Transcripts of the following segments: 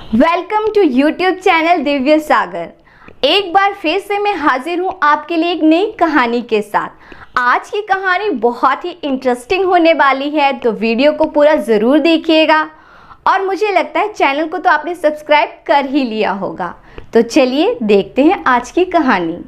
Welcome to YouTube channel Divya सागर। एक बार फिर से मैं हाजिर हूँ आपके लिए एक नई कहानी के साथ। आज की कहानी बहुत ही इंटरेस्टिंग होने वाली है, तो वीडियो को पूरा ज़रूर देखिएगा। और मुझे लगता है चैनल को तो आपने सब्सक्राइब कर ही लिया होगा। तो चलिए देखते हैं आज की कहानी।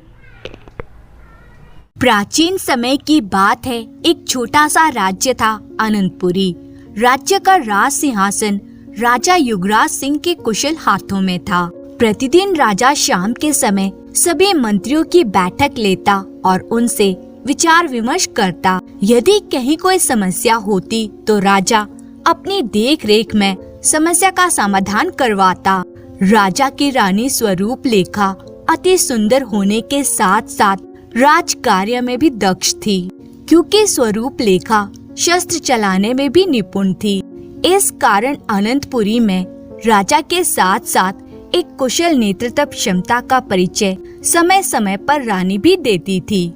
प्राचीन समय की बात है। एक छोटा सा राज्य था, अनंतपुरी। राज्य का राज सिंहासन राजा युवराज सिंह के कुशल हाथों में था। प्रतिदिन राजा शाम के समय सभी मंत्रियों की बैठक लेता और उनसे विचार विमर्श करता। यदि कहीं कोई समस्या होती तो राजा अपनी देख रेख में समस्या का समाधान करवाता। राजा की रानी स्वरूप लेखा अति सुंदर होने के साथ साथ राज कार्य में भी दक्ष थी, क्योंकि स्वरूप लेखा शस्त्र चलाने में भी निपुण थी। इस कारण अनंतपुरी में राजा के साथ साथ एक कुशल नेतृत्व क्षमता का परिचय समय समय पर रानी भी देती थी।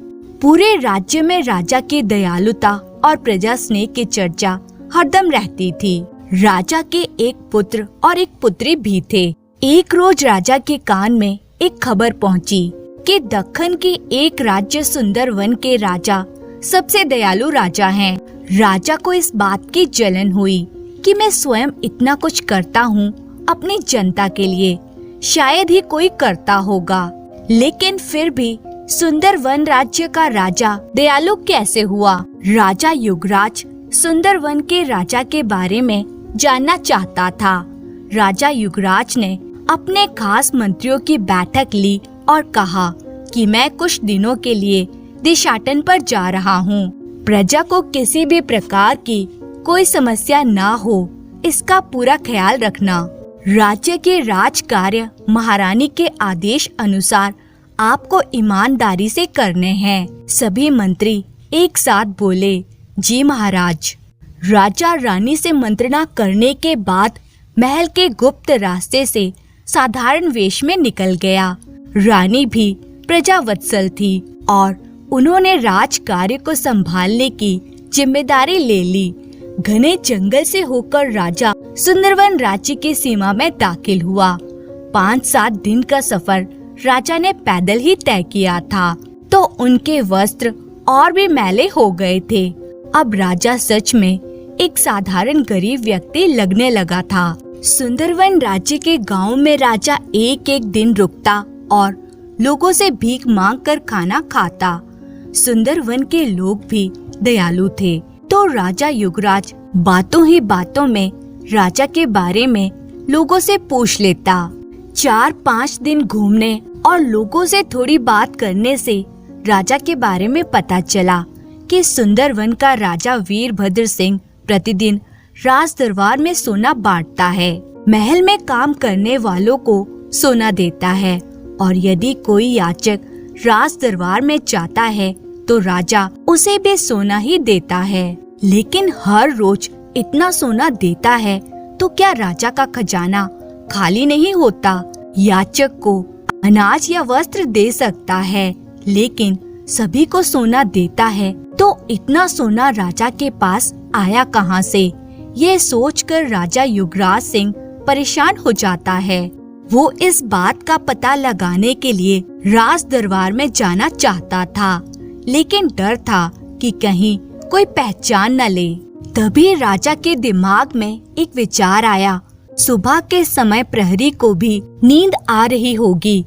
पूरे राज्य में राजा की दयालुता और प्रजा स्नेह की चर्चा हरदम रहती थी। राजा के एक पुत्र और एक पुत्री भी थे। एक रोज राजा के कान में एक खबर पहुंची कि दक्खन के एक राज्य सुंदरवन के राजा सबसे दयालु राजा हैं। राजा को इस बात की जलन हुई कि मैं स्वयं इतना कुछ करता हूँ अपनी जनता के लिए, शायद ही कोई करता होगा, लेकिन फिर भी सुंदरवन राज्य का राजा दयालु कैसे हुआ? राजा युवराज सुंदरवन के राजा के बारे में जानना चाहता था। राजा युवराज ने अपने खास मंत्रियों की बैठक ली और कहा कि मैं कुछ दिनों के लिए देशाटन पर जा रहा हूँ। प्रजा को किसी भी प्रकार की कोई समस्या ना हो, इसका पूरा ख्याल रखना। राज्य के राज कार्य महारानी के आदेश अनुसार आपको ईमानदारी से करने हैं। सभी मंत्री एक साथ बोले, जी महाराज। राजा रानी से मंत्रणा करने के बाद महल के गुप्त रास्ते से साधारण वेश में निकल गया। रानी भी प्रजा वत्सल थी और उन्होंने राज कार्य को संभालने की जिम्मेदारी ले ली। घने जंगल से होकर राजा सुंदरवन राज्य की सीमा में दाखिल हुआ। 5-7 दिन का सफर राजा ने पैदल ही तय किया था, तो उनके वस्त्र और भी मैले हो गए थे। अब राजा सच में एक साधारण गरीब व्यक्ति लगने लगा था। सुंदरवन राज्य के गांव में राजा एक एक दिन रुकता और लोगों से भीख मांग कर खाना खाता। सुंदरवन के लोग भी दयालु थे, तो राजा युवराज बातों ही बातों में राजा के बारे में लोगों से पूछ लेता। 4-5 दिन घूमने और लोगों से थोड़ी बात करने से राजा के बारे में पता चला कि सुंदरवन का राजा वीरभद्र सिंह प्रतिदिन राज दरबार में सोना बांटता है, महल में काम करने वालों को सोना देता है, और यदि कोई याचक राज दरबार में जाता है तो राजा उसे भी सोना ही देता है। लेकिन हर रोज इतना सोना देता है तो क्या राजा का खजाना खाली नहीं होता? याचक को अनाज या वस्त्र दे सकता है, लेकिन सभी को सोना देता है तो इतना सोना राजा के पास आया कहाँ से? ये सोचकर राजा युवराज सिंह परेशान हो जाता है। वो इस बात का पता लगाने के लिए राज दरबार में जाना चाहता था, लेकिन डर था कि कहीं कोई पहचान न ले। तभी राजा के दिमाग में एक विचार आया। सुबह के समय प्रहरी को भी नींद आ रही होगी।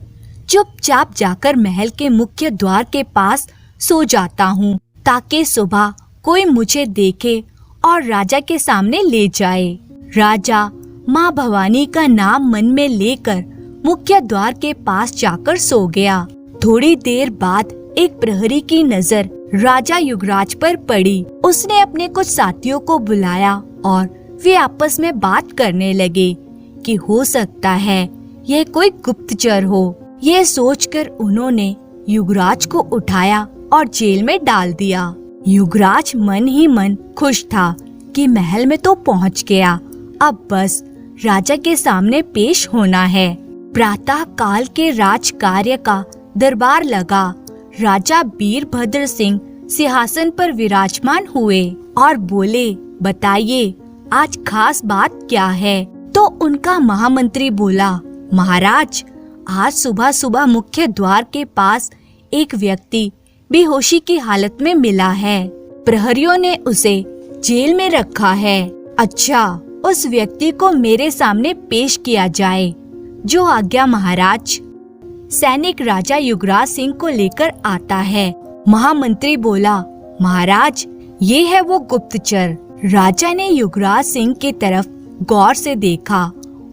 चुपचाप जाकर महल के मुख्य द्वार के पास सो जाता हूँ, ताकि सुबह कोई मुझे देखे और राजा के सामने ले जाए। राजा माँ भवानी का नाम मन में लेकर मुख्य द्वार के पास जाकर सो गया। थोड़ी देर बाद एक प्रहरी की नजर राजा युवराज पर पड़ी। उसने अपने कुछ साथियों को बुलाया और वे आपस में बात करने लगे कि हो सकता है यह कोई गुप्तचर हो। यह सोचकर उन्होंने युवराज को उठाया और जेल में डाल दिया। युवराज मन ही मन खुश था कि महल में तो पहुंच गया, अब बस राजा के सामने पेश होना है। प्रातः काल के राज कार्य का दरबार लगा। राजा वीरभद्र सिंह सिंहासन पर विराजमान हुए और बोले, बताइए आज खास बात क्या है? तो उनका महामंत्री बोला, महाराज, आज सुबह सुबह मुख्य द्वार के पास एक व्यक्ति बेहोशी की हालत में मिला है। प्रहरियों ने उसे जेल में रखा है। अच्छा, उस व्यक्ति को मेरे सामने पेश किया जाए। जो आज्ञा महाराज। सैनिक राजा युवराज सिंह को लेकर आता है। महामंत्री बोला, महाराज, ये है वो गुप्तचर। राजा ने युवराज सिंह की तरफ गौर से देखा।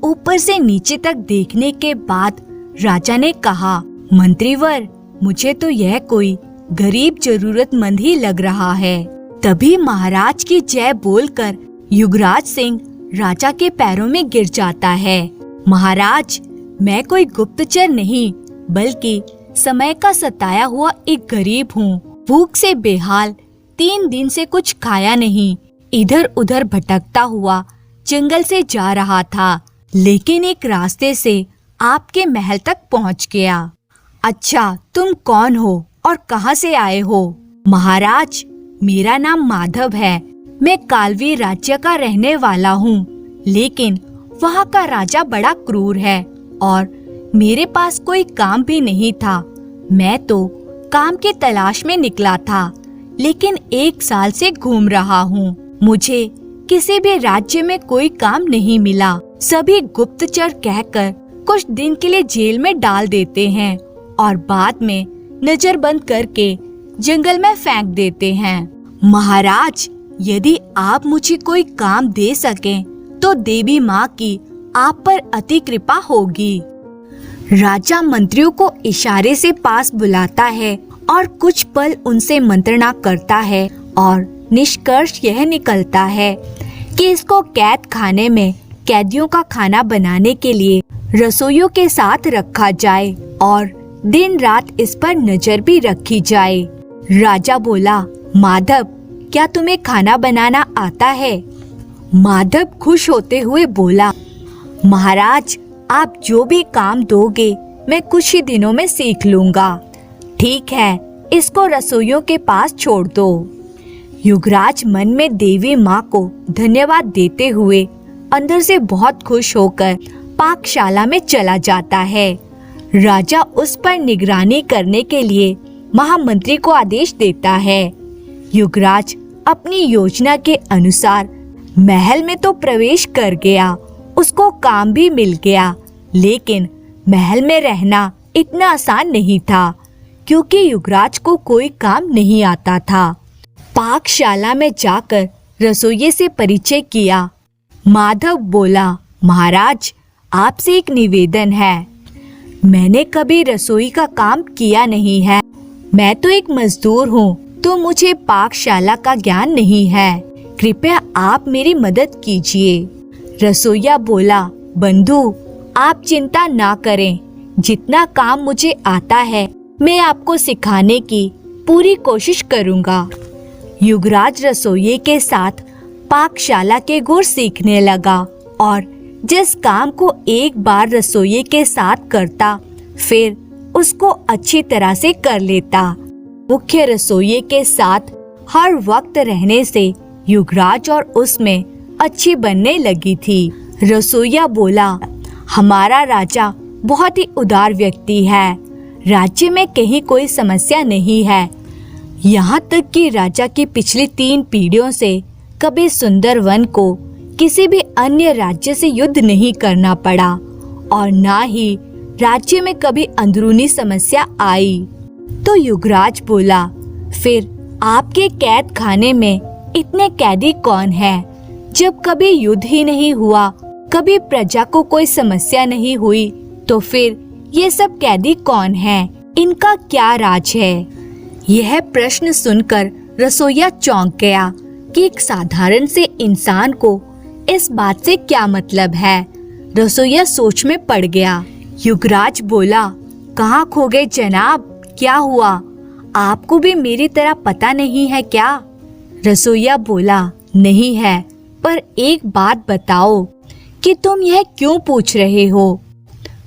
ऊपर से नीचे तक देखने के बाद राजा ने कहा, मंत्रीवर, मुझे तो यह कोई गरीब जरूरतमंद ही लग रहा है। तभी महाराज की जय बोलकर युवराज सिंह राजा के पैरों में गिर जाता है। महाराज, मैं कोई गुप्तचर नहीं, बल्कि समय का सताया हुआ एक गरीब हूँ। भूख से बेहाल, 3 दिन से कुछ खाया नहीं, इधर उधर भटकता हुआ जंगल से जा रहा था, लेकिन एक रास्ते से आपके महल तक पहुँच गया। अच्छा, तुम कौन हो और कहाँ से आए हो? महाराज, मेरा नाम माधव है। मैं कालवी राज्य का रहने वाला हूँ, लेकिन वहाँ का राजा बड़ा क्रूर है और मेरे पास कोई काम भी नहीं था। मैं तो काम की तलाश में निकला था, लेकिन 1 साल से घूम रहा हूँ। मुझे किसी भी राज्य में कोई काम नहीं मिला। सभी गुप्तचर कहकर कुछ दिन के लिए जेल में डाल देते हैं और बाद में नजरबंद करके जंगल में फेंक देते हैं। महाराज, यदि आप मुझे कोई काम दे सकें तो देवी माँ की आप पर अति कृपा होगी। राजा मंत्रियों को इशारे से पास बुलाता है और कुछ पल उनसे मंत्रणा करता है और निष्कर्ष यह निकलता है कि इसको कैद खाने में कैदियों का खाना बनाने के लिए रसोइयों के साथ रखा जाए और दिन रात इस पर नजर भी रखी जाए। राजा बोला, माधव, क्या तुम्हें खाना बनाना आता है? माधव खुश होते हुए बोला, महाराज, आप जो भी काम दोगे मैं कुछ ही दिनों में सीख लूंगा। ठीक है, इसको रसोइयों के पास छोड़ दो। युवराज मन में देवी माँ को धन्यवाद देते हुए अंदर से बहुत खुश होकर पाकशाला में चला जाता है। राजा उस पर निगरानी करने के लिए महामंत्री को आदेश देता है। युवराज अपनी योजना के अनुसार महल में तो प्रवेश कर गया, उसको काम भी मिल गया, लेकिन महल में रहना इतना आसान नहीं था क्योंकि युवराज को कोई काम नहीं आता था। पाकशाला में जाकर रसोइये से परिचय किया। माधव बोला, महाराज, आपसे एक निवेदन है। मैंने कभी रसोई का काम किया नहीं है, मैं तो एक मजदूर हूँ, तो मुझे पाकशाला का ज्ञान नहीं है। कृपया आप मेरी मदद कीजिए। रसोइया बोला, बंधु, आप चिंता ना करें, जितना काम मुझे आता है मैं आपको सिखाने की पूरी कोशिश करूँगा। युवराज रसोइये के साथ पाकशाला के गुर सीखने लगा और जिस काम को एक बार रसोइये के साथ करता, फिर उसको अच्छी तरह से कर लेता। मुख्य रसोइये के साथ हर वक्त रहने से युवराज और उसमें अच्छी बनने लगी थी। रसोइया बोला, हमारा राजा बहुत ही उदार व्यक्ति है, राज्य में कहीं कोई समस्या नहीं है। यहाँ तक कि राजा की पिछली 3 पीढ़ियों से कभी सुंदरवन को किसी भी अन्य राज्य से युद्ध नहीं करना पड़ा और ना ही राज्य में कभी अंदरूनी समस्या आई। तो युवराज बोला, फिर आपके कैद खाने में इतने कैदी कौन हैं? जब कभी युद्ध ही नहीं हुआ, कभी प्रजा को कोई समस्या नहीं हुई, तो फिर ये सब कैदी कौन हैं? इनका क्या राज है? यह प्रश्न सुनकर रसोइया चौंक गया कि एक साधारण से इंसान को इस बात से क्या मतलब है। रसोइया सोच में पड़ गया। युवराज बोला, कहाँ खो गए जनाब? क्या हुआ? आपको भी मेरी तरह पता नहीं है क्या? रसोइया बोला, नहीं है, पर एक बात बताओ कि तुम यह क्यों पूछ रहे हो?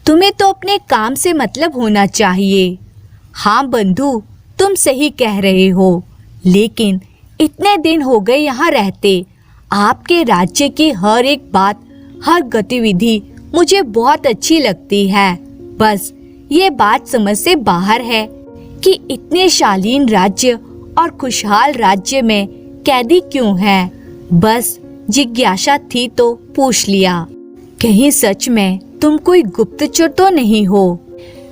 तुम्हें तो अपने काम से मतलब होना चाहिए। हाँ बंधु, तुम सही कह रहे हो, लेकिन इतने दिन हो गए यहाँ रहते, आपके राज्य की हर एक बात हर गतिविधि मुझे बहुत अच्छी लगती है। बस ये बात समझ से बाहर है कि इतने शालीन राज्य और खुशहाल राज्य में कैदी क्यों है। बस जिज्ञासा थी तो पूछ लिया, कहीं सच में तुम कोई गुप्तचर तो नहीं हो?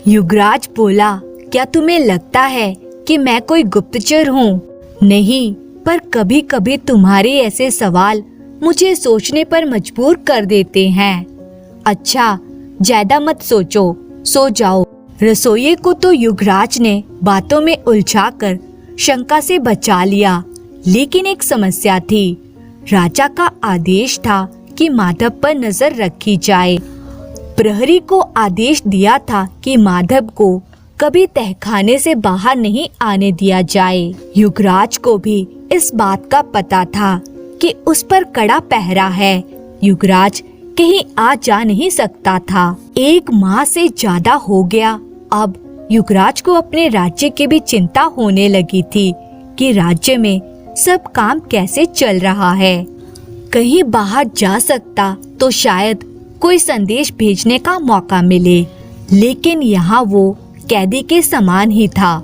युवराज बोला, क्या तुम्हें लगता है कि मैं कोई गुप्तचर हूँ? नहीं, पर कभी कभी तुम्हारे ऐसे सवाल मुझे सोचने पर मजबूर कर देते हैं। अच्छा, ज्यादा मत सोचो, सो जाओ। रसोइये को तो युवराज ने बातों में उलझाकर शंका से बचा लिया, लेकिन एक समस्या थी। राजा का आदेश था कि माधव पर नजर रखी जाए। प्रहरी को आदेश दिया था कि माधव को कभी तहखाने से बाहर नहीं आने दिया जाए। युवराज को भी इस बात का पता था कि उस पर कड़ा पहरा है। युवराज कहीं आ जा नहीं सकता था। 1 माह से ज्यादा हो गया। अब युवराज को अपने राज्य की भी चिंता होने लगी थी कि राज्य में सब काम कैसे चल रहा है। कहीं बाहर जा सकता तो शायद कोई संदेश भेजने का मौका मिले, लेकिन यहाँ वो कैदी के समान ही था।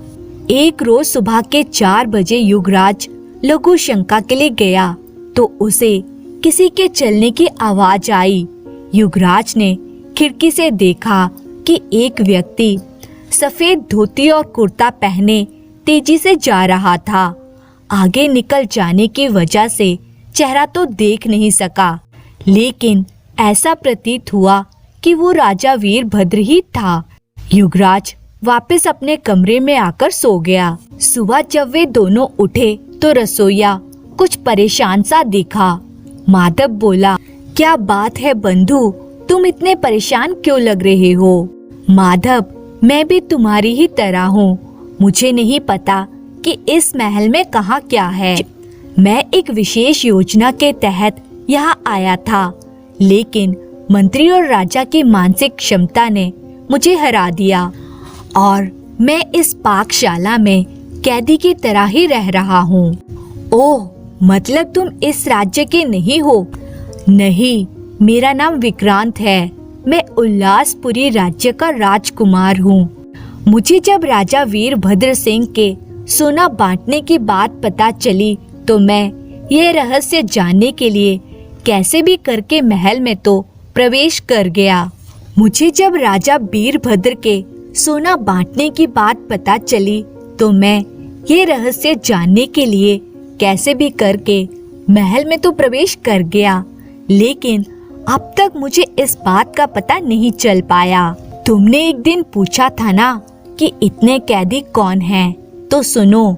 एक रोज सुबह के 4 बजे युवराज लघु शंका के लिए गया तो उसे किसी के चलने की आवाज आई। युवराज ने खिड़की से देखा कि एक व्यक्ति सफेद धोती और कुर्ता पहने तेजी से जा रहा था। आगे निकल जाने की वजह से चेहरा तो देख नहीं सका, लेकिन ऐसा प्रतीत हुआ कि वो राजा वीरभद्र ही था। युवराज वापस अपने कमरे में आकर सो गया। सुबह जब वे दोनों उठे तो रसोइया कुछ परेशान सा दिखा। माधव बोला, क्या बात है बंधु, तुम इतने परेशान क्यों लग रहे हो? माधव, मैं भी तुम्हारी ही तरह हूँ। मुझे नहीं पता कि इस महल में कहाँ क्या है। मैं एक विशेष योजना के तहत यहाँ आया था, लेकिन मंत्री और राजा की मानसिक क्षमता ने मुझे हरा दिया और मैं इस पाकशाला में कैदी की तरह ही रह रहा हूँ। ओह, मतलब तुम इस राज्य के नहीं हो? नहीं, मेरा नाम विक्रांत है। मैं उल्लासपुरी राज्य का राजकुमार हूँ। मुझे जब राजा वीरभद्र सिंह के सोना बांटने की बात पता चली तो मैं ये रहस्य जानने के लिए कैसे भी करके महल में तो प्रवेश कर गया। मुझे जब राजा वीरभद्र के सोना बांटने की बात पता चली तो मैं ये रहस्य जानने के लिए कैसे भी करके महल में तो प्रवेश कर गया, लेकिन अब तक मुझे इस बात का पता नहीं चल पाया। तुमने एक दिन पूछा था ना कि इतने कैदी कौन हैं? तो सुनो,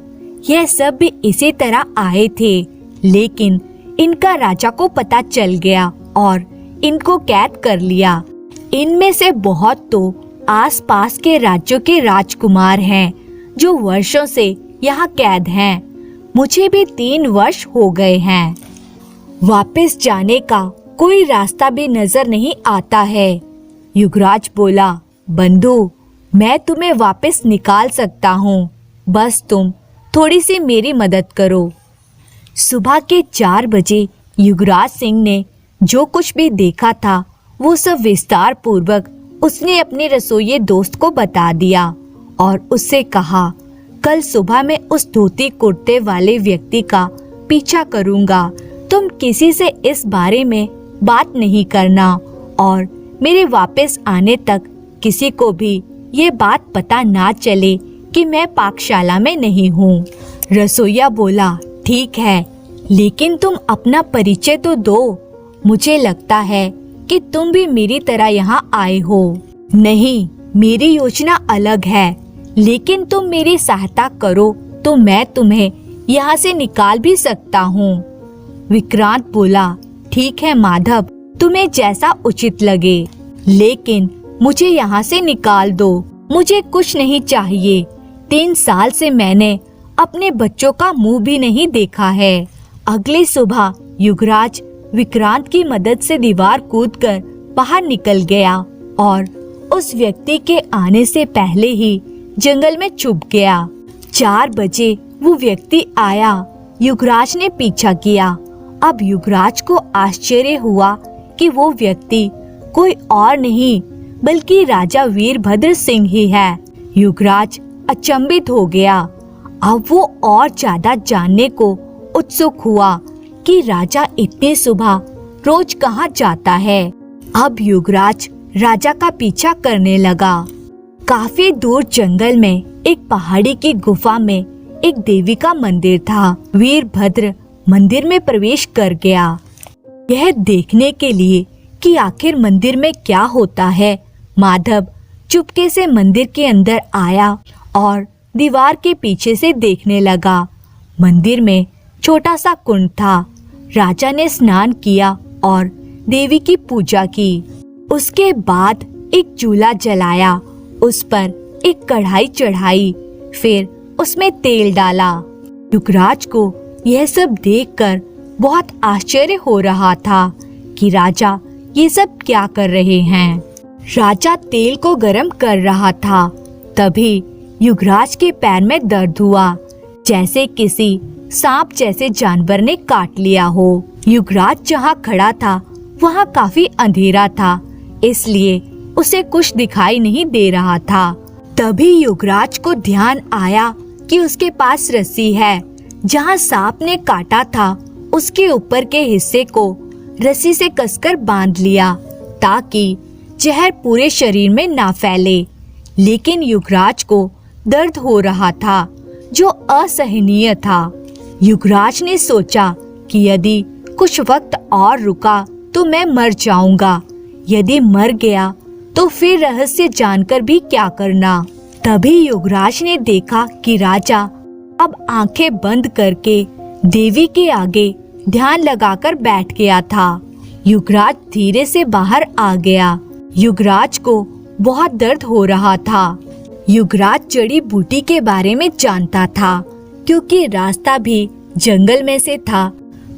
यह सब भी इसी तरह आए थे, लेकिन इनका राजा को पता चल गया और इनको कैद कर लिया। इनमें से बहुत तो आसपास के राज्यों के राजकुमार हैं जो वर्षों से यहाँ कैद हैं। मुझे भी 3 वर्ष हो गए हैं। वापस जाने का कोई रास्ता भी नजर नहीं आता है। युवराज बोला, बंधु, मैं तुम्हें वापस निकाल सकता हूँ, बस तुम थोड़ी सी मेरी मदद करो। सुबह के 4 बजे युवराज सिंह ने जो कुछ भी देखा था वो सब विस्तार पूर्वक उसने अपने रसोइये दोस्त को बता दिया और उससे कहा, कल सुबह मैं उस धोती कुर्ते वाले व्यक्ति का पीछा करूंगा। तुम किसी से इस बारे में बात नहीं करना और मेरे वापस आने तक किसी को भी ये बात पता ना चले कि मैं पाकशाला में नहीं हूँ। रसोइया बोला, ठीक है, लेकिन तुम अपना परिचय तो दो। मुझे लगता है कि तुम भी मेरी तरह यहाँ आए हो। नहीं, मेरी योजना अलग है, लेकिन तुम मेरी सहायता करो तो मैं तुम्हें यहाँ से निकाल भी सकता हूँ। विक्रांत बोला, ठीक है माधव, तुम्हें जैसा उचित लगे, लेकिन मुझे यहाँ से निकाल दो। मुझे कुछ नहीं चाहिए। 3 साल से मैंने अपने बच्चों का मुंह भी नहीं देखा है। अगली सुबह युवराज विक्रांत की मदद से दीवार कूदकर बाहर निकल गया और उस व्यक्ति के आने से पहले ही जंगल में छुप गया। 4 बजे वो व्यक्ति आया। युवराज ने पीछा किया। अब युवराज को आश्चर्य हुआ कि वो व्यक्ति कोई और नहीं बल्कि राजा वीरभद्र सिंह ही है। युवराज अचंभित हो गया। अब वो और ज्यादा जानने को उत्सुक हुआ कि राजा इतनी सुबह रोज कहाँ जाता है। अब युवराज राजा का पीछा करने लगा। काफी दूर जंगल में एक पहाड़ी की गुफा में एक देवी का मंदिर था। वीरभद्र मंदिर में प्रवेश कर गया, यह देखने के लिए कि आखिर मंदिर में क्या होता है। माधव चुपके से मंदिर के अंदर आया और दीवार के पीछे से देखने लगा। मंदिर में छोटा सा कुंड था। राजा ने स्नान किया और देवी की पूजा की। उसके बाद एक चूल्हा जलाया, उस पर एक कढ़ाई चढ़ाई, फिर उसमें तेल डाला। युवराज को यह सब देखकर बहुत आश्चर्य हो रहा था कि राजा ये सब क्या कर रहे हैं। राजा तेल को गरम कर रहा था, तभी युवराज के पैर में दर्द हुआ, जैसे किसी सांप जैसे जानवर ने काट लिया हो। युवराज जहाँ खड़ा था वहाँ काफी अंधेरा था, इसलिए उसे कुछ दिखाई नहीं दे रहा था। तभी युवराज को ध्यान आया कि उसके पास रस्सी है। जहाँ सांप ने काटा था उसके ऊपर के हिस्से को रस्सी से कसकर बांध लिया ताकि जहर पूरे शरीर में ना फैले। लेकिन युवराज को दर्द हो रहा था जो असहनीय था। युवराज ने सोचा कि यदि कुछ वक्त और रुका तो मैं मर जाऊंगा। यदि मर गया तो फिर रहस्य जानकर भी क्या करना। तभी युवराज ने देखा कि राजा अब आंखें बंद करके देवी के आगे ध्यान लगाकर बैठ गया था। युवराज धीरे से बाहर आ गया। युवराज को बहुत दर्द हो रहा था। युवराज जड़ी बूटी के बारे में जानता था, क्योंकि रास्ता भी जंगल में से था।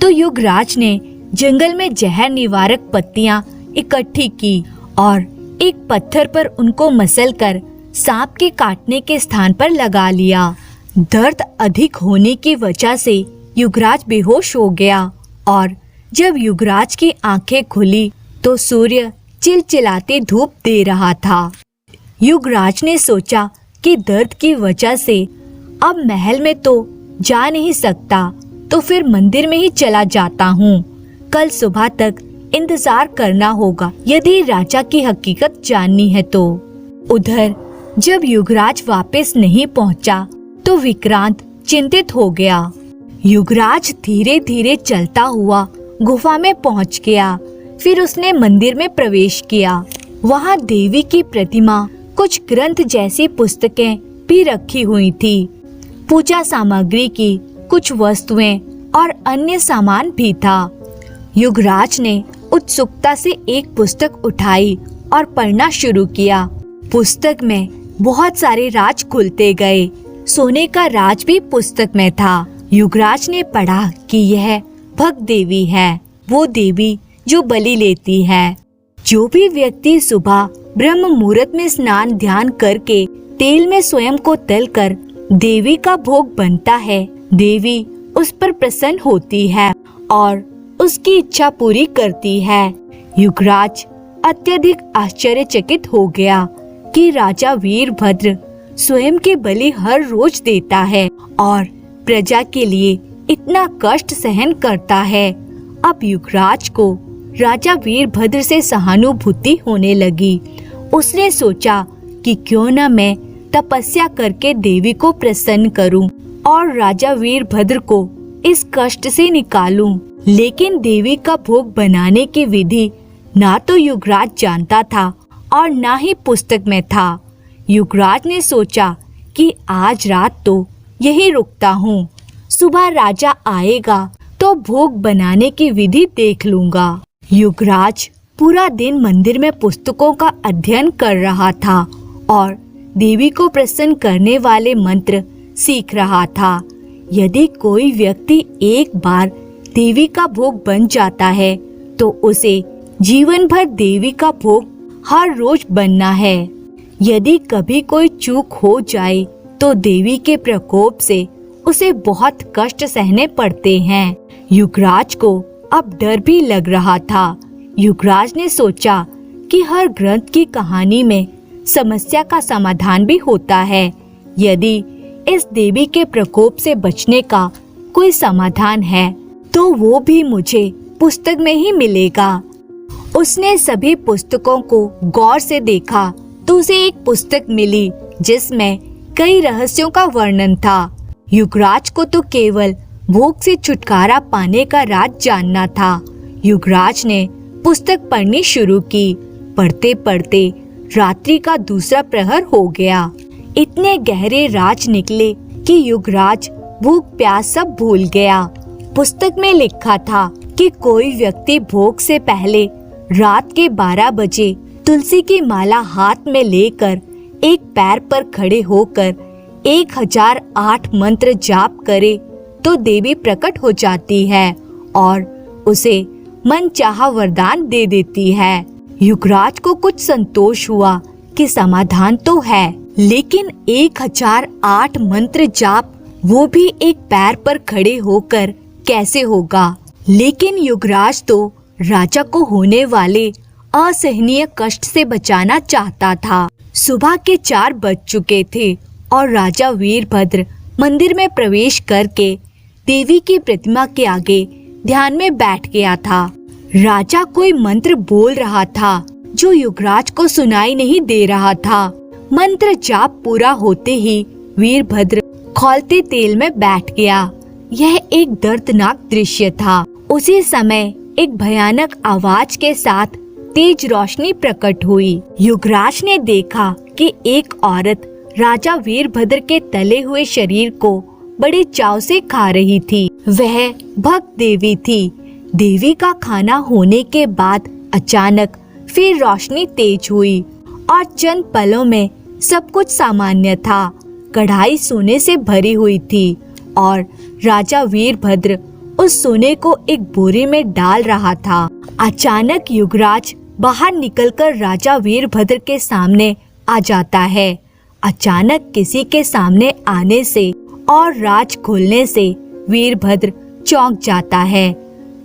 तो युवराज ने जंगल में जहर निवारक पत्तियां इकट्ठी की और एक पत्थर पर उनको मसलकर सांप के काटने के स्थान पर लगा लिया। दर्द अधिक होने की वजह से युवराज बेहोश हो गया और जब युवराज की आंखें खुली तो सूर्य चिलचिलाते धूप दे रहा था। युवराज ने सोचा कि दर्द की वजह से अब महल में तो जा नहीं सकता, तो फिर मंदिर में ही चला जाता हूँ। कल सुबह तक इंतजार करना होगा यदि राजा की हकीकत जाननी है तो। उधर जब युवराज वापस नहीं पहुँचा तो विक्रांत चिंतित हो गया। युवराज धीरे धीरे चलता हुआ गुफा में पहुँच गया। फिर उसने मंदिर में प्रवेश किया। वहाँ देवी की प्रतिमा, कुछ ग्रंथ जैसी पुस्तकें भी रखी हुई थी। पूजा सामग्री की कुछ वस्तुएं और अन्य सामान भी था। युवराज ने उत्सुकता से एक पुस्तक उठाई और पढ़ना शुरू किया। पुस्तक में बहुत सारे राज खुलते गए। सोने का राज भी पुस्तक में था। युवराज ने पढ़ा कि यह भग देवी है, वो देवी जो बलि लेती है। जो भी व्यक्ति सुबह ब्रह्म मुहूर्त में स्नान ध्यान करके तेल में स्वयं को तलकर देवी का भोग बनता है, देवी उस पर प्रसन्न होती है और उसकी इच्छा पूरी करती है। युवराज अत्यधिक आश्चर्यचकित हो गया कि राजा वीरभद्र स्वयं के बलि हर रोज देता है और प्रजा के लिए इतना कष्ट सहन करता है। अब युवराज को राजा वीरभद्र से सहानुभूति होने लगी। उसने सोचा कि क्यों न मैं तपस्या करके देवी को प्रसन्न करूं और राजा वीरभद्र को इस कष्ट से निकालूं। लेकिन देवी का भोग बनाने की विधि ना तो युवराज जानता था और ना ही पुस्तक में था। युवराज ने सोचा कि आज रात तो यही रुकता हूँ, सुबह राजा आएगा तो भोग बनाने की विधि देख लूंगा। युवराज पूरा दिन मंदिर में पुस्तकों का अध्ययन कर रहा था और देवी को प्रसन्न करने वाले मंत्र सीख रहा था। यदि कोई व्यक्ति एक बार देवी का भोग बन जाता है तो उसे जीवन भर देवी का भोग हर रोज बनना है। यदि कभी कोई चूक हो जाए तो देवी के प्रकोप से उसे बहुत कष्ट सहने पड़ते हैं। युवराज को अब डर भी लग रहा था युवराज ने सोचा कि हर ग्रंथ की कहानी में समस्या का समाधान भी होता है। यदि इस देवी के प्रकोप से बचने का कोई समाधान है तो वो भी मुझे पुस्तक में ही मिलेगा। उसने सभी पुस्तकों को गौर से देखा तो उसे एक पुस्तक मिली जिसमें कई रहस्यों का वर्णन था। युवराज को तो केवल भूख से छुटकारा पाने का राज जानना था। युवराज ने पुस्तक पढ़नी शुरू की। पढ़ते पढ़ते रात्रि का दूसरा प्रहर हो गया। इतने गहरे राज निकले कि युवराज भूख प्यास सब भूल गया। पुस्तक में लिखा था कि कोई व्यक्ति भोग से पहले रात के 12 बजे तुलसी की माला हाथ में लेकर एक पैर पर खड़े होकर 1008 मंत्र जाप करे तो देवी प्रकट हो जाती है और उसे मनचाहा वरदान दे देती है। युवराज को कुछ संतोष हुआ कि समाधान तो है, लेकिन 1008 मंत्र जाप वो भी एक पैर पर खड़े होकर कैसे होगा। लेकिन युवराज तो राजा को होने वाले असहनीय कष्ट से बचाना चाहता था। सुबह के 4 बज चुके थे और राजा वीरभद्र मंदिर में प्रवेश करके देवी की प्रतिमा के आगे ध्यान में बैठ गया था। राजा कोई मंत्र बोल रहा था जो युवराज को सुनाई नहीं दे रहा था। मंत्र जाप पूरा होते ही वीरभद्र खौलते तेल में बैठ गया। यह एक दर्दनाक दृश्य था। उसी समय एक भयानक आवाज के साथ तेज रोशनी प्रकट हुई। युवराज ने देखा कि एक औरत राजा वीरभद्र के तले हुए शरीर को बड़े चाव से खा रही थी। वह भक्त देवी थी। देवी का खाना होने के बाद अचानक फिर रोशनी तेज हुई और चंद पलों में सब कुछ सामान्य था। कढ़ाई सोने से भरी हुई थी और राजा वीरभद्र उस सोने को एक बोरे में डाल रहा था। अचानक युवराज बाहर निकलकर राजा वीरभद्र के सामने आ जाता है। अचानक किसी के सामने आने से और राज खुलने से वीरभद्र चौंक जाता है।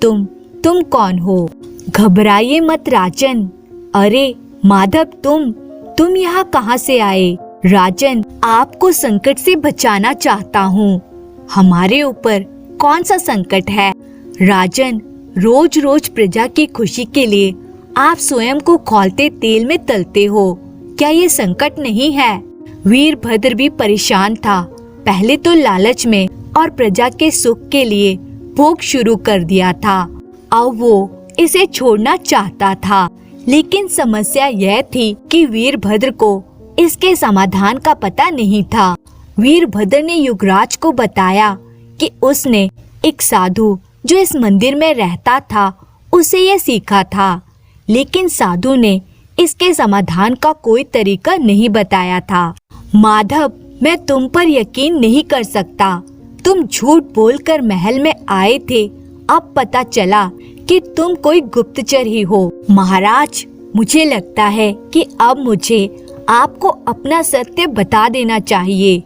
तुम कौन हो? घबराइए मत राजन। अरे माधव, तुम यहाँ कहाँ से आए? राजन, आपको संकट से बचाना चाहता हूँ। हमारे ऊपर कौन सा संकट है? राजन, रोज रोज प्रजा की खुशी के लिए आप स्वयं को खौलते तेल में तलते हो। क्या ये संकट नहीं है? वीरभद्र भी परेशान था। पहले तो लालच में और प्रजा के सुख के लिए भोग शुरू कर दिया था। अब वो इसे छोड़ना चाहता था, लेकिन समस्या यह थी कि वीरभद्र को इसके समाधान का पता नहीं था। वीरभद्र ने युवराज को बताया कि उसने एक साधु जो इस मंदिर में रहता था उसे यह सीखा था, लेकिन साधु ने इसके समाधान का कोई तरीका नहीं बताया था। माधव, मैं तुम पर यकीन नहीं कर सकता। तुम झूठ बोलकर महल में आए थे। अब पता चला कि तुम कोई गुप्तचर ही हो। महाराज, मुझे लगता है कि अब मुझे आपको अपना सत्य बता देना चाहिए।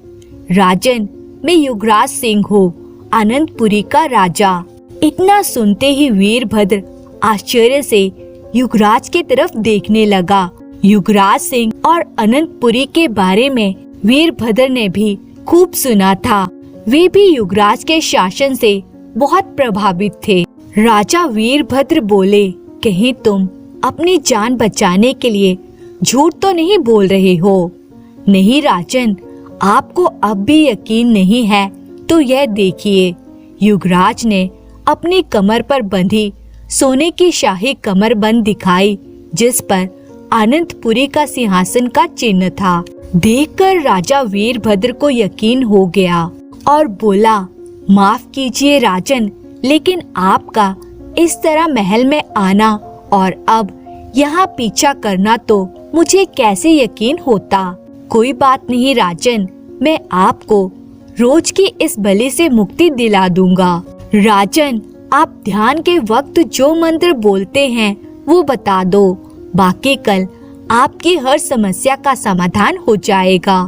राजन, मैं युवराज सिंह हूँ, अनंतपुरी का राजा। इतना सुनते ही वीरभद्र आश्चर्य से युवराज की तरफ देखने लगा। युवराज सिंह और अनंतपुरी के बारे में वीरभद्र ने भी खूब सुना था। वे भी युवराज के शासन से बहुत प्रभावित थे। राजा वीरभद्र बोले, कहीं तुम अपनी जान बचाने के लिए झूठ तो नहीं बोल रहे हो? नहीं राजन, आपको अब भी यकीन नहीं है तो यह देखिए। युवराज ने अपनी कमर पर बंधी सोने की शाही कमरबंद दिखाई, जिस पर अनंतपुरी का सिंहासन का चिन्ह था। देखकर राजा वीरभद्र को यकीन हो गया और बोला, माफ कीजिए राजन, लेकिन आपका इस तरह महल में आना और अब यहाँ पीछा करना तो मुझे कैसे यकीन होता। कोई बात नहीं राजन, मैं आपको रोज की इस बलि से मुक्ति दिला दूंगा। राजन, आप ध्यान के वक्त जो मंत्र बोलते हैं वो बता दो, बाकी कल आपकी हर समस्या का समाधान हो जाएगा।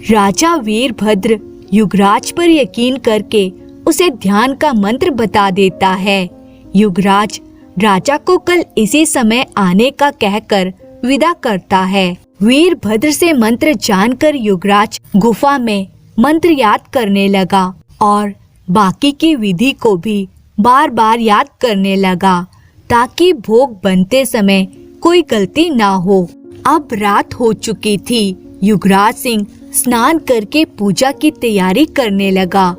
राजा वीरभद्र युवराज पर यकीन करके उसे ध्यान का मंत्र बता देता है। युवराज राजा को कल इसी समय आने का कहकर विदा करता है। वीरभद्र से मंत्र जानकर युवराज गुफा में मंत्र याद करने लगा और बाकी की विधि को भी बार बार याद करने लगा ताकि भोग बनते समय कोई गलती ना हो। अब रात हो चुकी थी। युवराज सिंह स्नान करके पूजा की तैयारी करने लगा।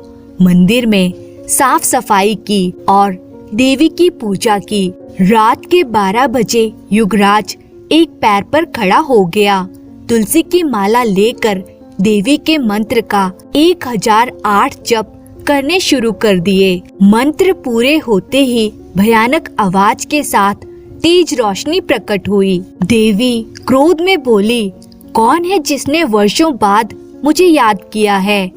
मंदिर में साफ सफाई की और देवी की पूजा की। रात के 12 बजे युवराज एक पैर पर खड़ा हो गया। तुलसी की माला लेकर देवी के मंत्र का 1008 जप करने शुरू कर दिए। मंत्र पूरे होते ही भयानक आवाज के साथ तेज रोशनी प्रकट हुई। देवी क्रोध में बोली, कौन है जिसने वर्षों बाद मुझे याद किया है?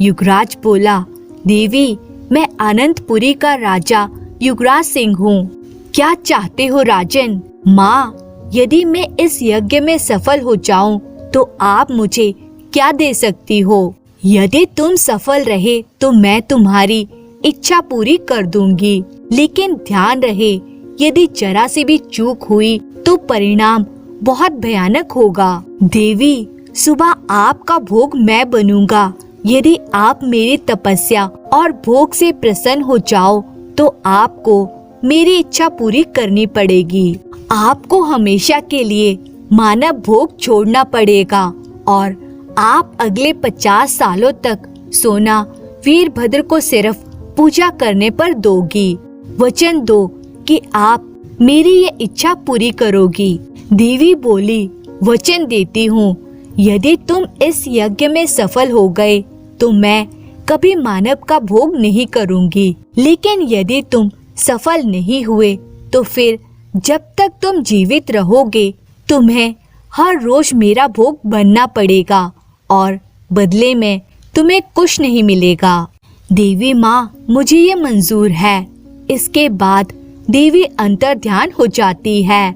युवराज बोला, देवी मैं अनंतपुरी का राजा युवराज सिंह हूँ। क्या चाहते हो राजन? माँ, यदि मैं इस यज्ञ में सफल हो जाऊं तो आप मुझे क्या दे सकती हो? यदि तुम सफल रहे तो मैं तुम्हारी इच्छा पूरी कर दूंगी, लेकिन ध्यान रहे यदि जरा सी भी चूक हुई तो परिणाम बहुत भयानक होगा। देवी, सुबह आपका भोग मैं बनूंगा। यदि आप मेरी तपस्या और भोग से प्रसन्न हो जाओ तो आपको मेरी इच्छा पूरी करनी पड़ेगी। आपको हमेशा के लिए मानव भोग छोड़ना पड़ेगा और आप अगले 50 सालों तक सोना वीरभद्र को सिर्फ पूजा करने पर दोगी। वचन दो कि आप मेरी ये इच्छा पूरी करोगी। देवी बोली, वचन देती हूँ, यदि तुम इस यज्ञ में सफल हो गए तो मैं कभी मानव का भोग नहीं करूँगी, लेकिन यदि तुम सफल नहीं हुए तो फिर जब तक तुम जीवित रहोगे तुम्हें हर रोज मेरा भोग बनना पड़ेगा और बदले में तुम्हें कुछ नहीं मिलेगा। देवी माँ, मुझे ये मंजूर है। इसके बाद देवी अंतर्ध्यान हो जाती है।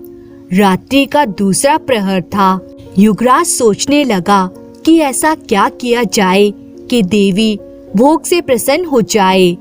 रात्रि का दूसरा प्रहर था। युवराज सोचने लगा कि ऐसा क्या किया जाए कि देवी भोग से प्रसन्न हो जाए।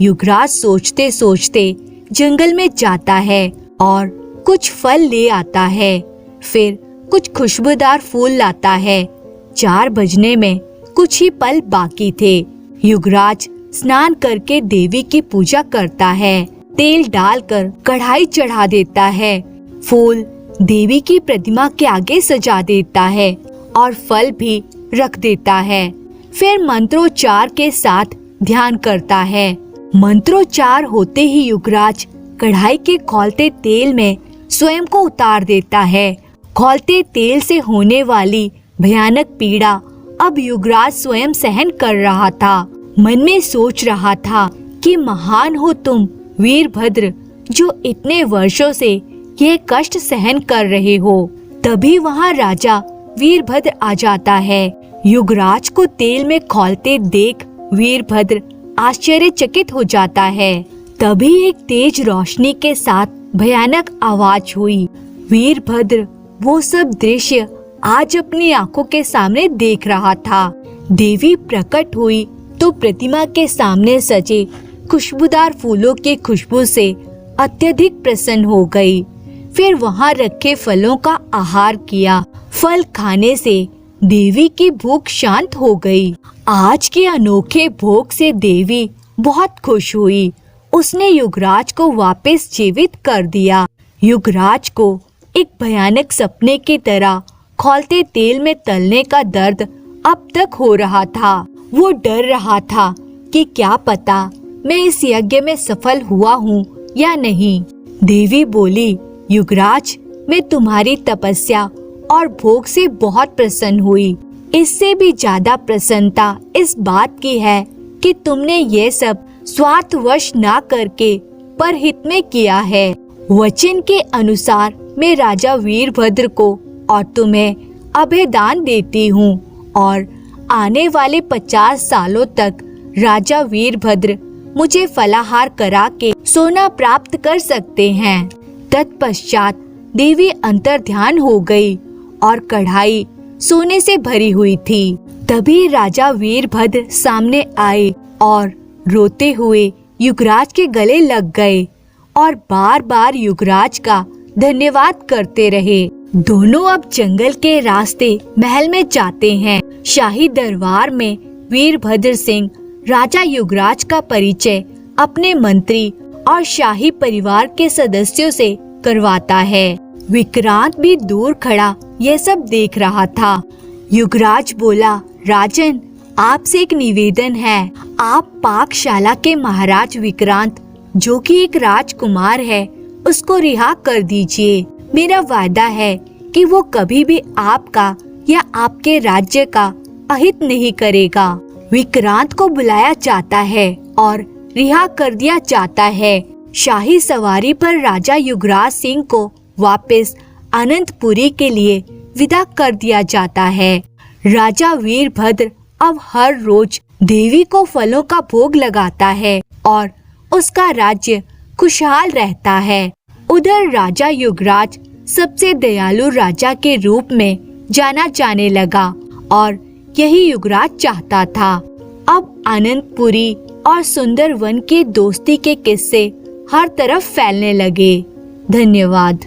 युवराज सोचते सोचते जंगल में जाता है और कुछ फल ले आता है, फिर कुछ खुशबूदार फूल लाता है। 4 बजने में कुछ ही पल बाकी थे। युवराज स्नान करके देवी की पूजा करता है, तेल डालकर कढ़ाई चढ़ा देता है, फूल देवी की प्रतिमा के आगे सजा देता है और फल भी रख देता है। फिर मंत्रोच्चार के साथ ध्यान करता है। मंत्रोच्चार होते ही युवराज कढ़ाई के खौलते तेल में स्वयं को उतार देता है। खौलते तेल से होने वाली भयानक पीड़ा अब युवराज स्वयं सहन कर रहा था। मन में सोच रहा था कि महान हो तुम वीरभद्र, जो इतने वर्षों से ये कष्ट सहन कर रहे हो। तभी वहाँ राजा वीरभद्र आ जाता है। युवराज को तेल में खौलते देख वीरभद्र आश्चर्यचकित हो जाता है। तभी एक तेज रोशनी के साथ भयानक आवाज हुई। वीरभद्र वो सब दृश्य आज अपनी आंखों के सामने देख रहा था। देवी प्रकट हुई तो प्रतिमा के सामने सजे खुशबूदार फूलों के खुशबू से अत्यधिक प्रसन्न हो गई। फिर वहाँ रखे फलों का आहार किया। फल खाने से देवी की भूख शांत हो गई। आज के अनोखे भोग से देवी बहुत खुश हुई। उसने युवराज को वापस जीवित कर दिया। युवराज को एक भयानक सपने की तरह खौलते तेल में तलने का दर्द अब तक हो रहा था। वो डर रहा था कि क्या पता मैं इस यज्ञ में सफल हुआ हूँ या नहीं। देवी बोली, युवराज, मैं तुम्हारी तपस्या और भोग से बहुत प्रसन्न हुई। इससे भी ज्यादा प्रसन्नता इस बात की है कि तुमने ये सब स्वार्थवश ना करके परहित में किया है। वचन के अनुसार मैं राजा वीरभद्र को और तुम्हें अभयदान देती हूँ और आने वाले 50 सालों तक राजा वीरभद्र मुझे फलाहार करा के सोना प्राप्त कर सकते हैं। तत्पश्चात देवी अंतर्ध्यान हो गई और कढ़ाई सोने से भरी हुई थी। तभी राजा वीरभद्र सामने आए और रोते हुए युवराज के गले लग गए और बार बार युवराज का धन्यवाद करते रहे। दोनों अब जंगल के रास्ते महल में जाते हैं। शाही दरबार में वीरभद्र सिंह राजा युवराज का परिचय अपने मंत्री और शाही परिवार के सदस्यों से करवाता है। विक्रांत भी दूर खड़ा यह सब देख रहा था। युवराज बोला, राजन, आपसे एक निवेदन है। आप पाकशाला के महाराज विक्रांत, जो कि एक राजकुमार है, उसको रिहा कर दीजिए। मेरा वादा है कि वो कभी भी आपका या आपके राज्य का अहित नहीं करेगा। विक्रांत को बुलाया जाता है और रिहा कर दिया जाता है। शाही सवारी पर राजा युवराज सिंह को वापस अनंतपुरी के लिए विदा कर दिया जाता है। राजा वीरभद्र अब हर रोज देवी को फलों का भोग लगाता है और उसका राज्य खुशहाल रहता है। उधर राजा युवराज सबसे दयालु राजा के रूप में जाना जाने लगा और यही युवराज चाहता था। अब अनंतपुरी और सुंदर वन की दोस्ती के किस्से हर तरफ फैलने लगे। धन्यवाद।